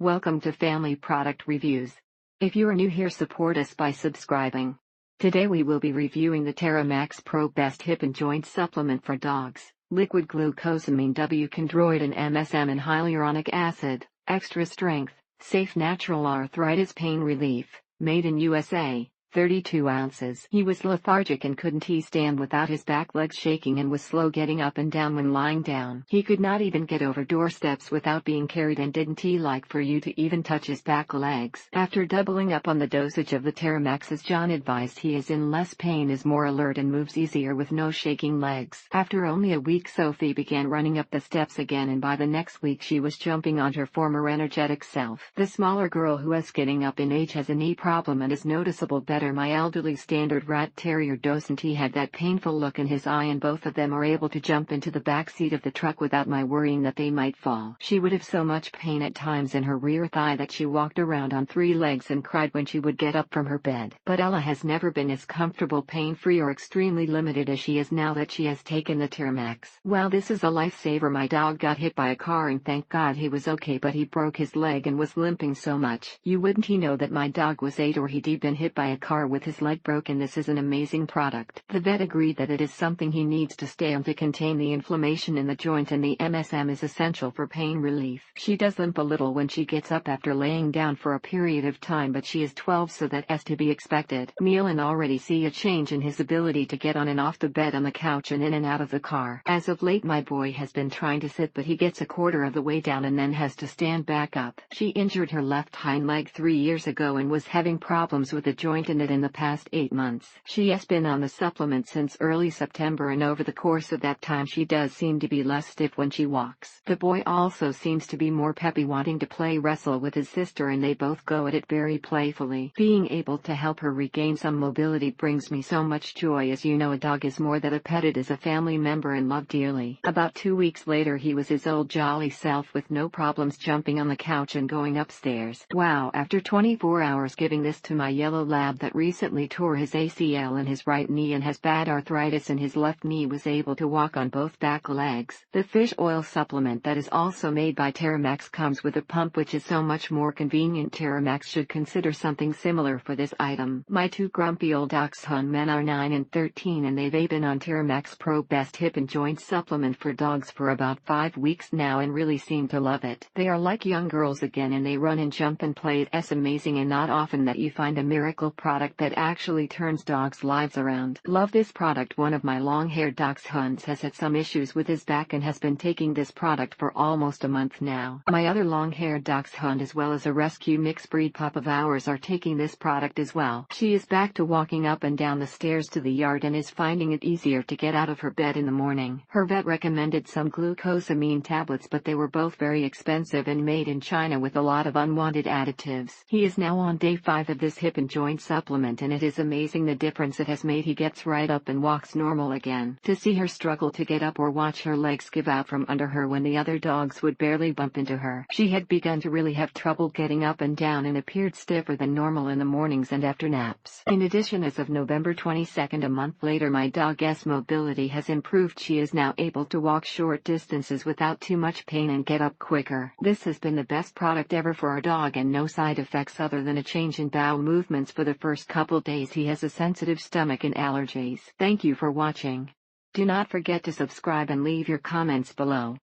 Welcome to Family Product Reviews. If you are new here, support us by subscribing. Today we will be reviewing the TerraMax Pro Best Hip and Joint Supplement for Dogs. Liquid glucosamine W chondroitin MSM and hyaluronic acid, extra strength, safe natural arthritis pain relief, made in USA. 32 ounces. He was lethargic and couldn't stand without his back legs shaking and was slow getting up and down when lying down. He could not even get over doorsteps without being carried and didn't he like for you to even touch his back legs. After doubling up on the dosage of the TerraMax, as John advised, he is in less pain, is more alert and moves easier with no shaking legs. After only a week, Sophie began running up the steps again, and by the next week she was jumping on her former energetic self. The smaller girl, who is getting up in age, has a knee problem and is noticeable better. My elderly standard rat terrier doesn't. He had that painful look in his eye, and both of them are able to jump into the back seat of the truck without my worrying that they might fall. She would have so much pain at times in her rear thigh that she walked around on 3 legs and cried when she would get up from her bed. But Ella has never been as comfortable, pain-free, or extremely limited as she is now that she has taken the TerraMax. Well, this is a lifesaver. My dog got hit by a car and thank God he was okay, but he broke his leg and was limping so much. You wouldn't know that my dog was 8 or he'd been hit by a car with his leg broken. This is an amazing product. The vet agreed that it is something he needs to stay on to contain the inflammation in the joint, and the MSM is essential for pain relief. She does limp a little when she gets up after laying down for a period of time, but she is 12, so that is to be expected. Neil and already see a change in his ability to get on and off the bed, on the couch, and in and out of the car. As of late, my boy has been trying to sit, but he gets a quarter of the way down and then has to stand back up. She injured her left hind leg 3 years ago and was having problems with the joint in it in the past 8 months. She has been on the supplement since early September, and over the course of that time she does seem to be less stiff when she walks. The boy also seems to be more peppy, wanting to play wrestle with his sister, and they both go at it very playfully. Being able to help her regain some mobility brings me so much joy. As you know, a dog is more than a pet, it is a family member and loved dearly. About 2 weeks later he was his old jolly self with no problems jumping on the couch and going upstairs. Wow, after 24 hours giving this to my yellow lab that recently tore his ACL in his right knee and has bad arthritis in his left knee, was able to walk on both back legs. The fish oil supplement that is also made by TerraMax comes with a pump, which is so much more convenient. TerraMax should consider something similar for this item. My 2 grumpy old dachshund men are 9 and 13, and they've been on TerraMax Pro Best Hip and Joint Supplement for Dogs for about 5 weeks now and really seem to love it. They are like young girls again, and they run and jump and play. It's amazing, and not often that you find a miracle product that actually turns dogs' lives around. Love this product. One of my long-haired dachshunds has had some issues with his back and has been taking this product for almost a month now. My other long-haired dachshund, as well as a rescue mixed breed pup of ours, are taking this product as well. She is back to walking up and down the stairs to the yard and is finding it easier to get out of her bed in the morning. Her vet recommended some glucosamine tablets, but they were both very expensive and made in China with a lot of unwanted additives. He is now on day 5 of this hip and joint supplement, and it is amazing the difference it has made. He gets right up and walks normal again. To see her struggle to get up or watch her legs give out from under her when the other dogs would barely bump into her. She had begun to really have trouble getting up and down and appeared stiffer than normal in the mornings and after naps. In addition, as of November 22nd, a month later, my dog's mobility has improved. She is now able to walk short distances without too much pain and get up quicker. This has been the best product ever for our dog, and no side effects other than a change in bowel movements for the first couple days. He has a sensitive stomach and allergies. Thank you for watching. Do not forget to subscribe and leave your comments below.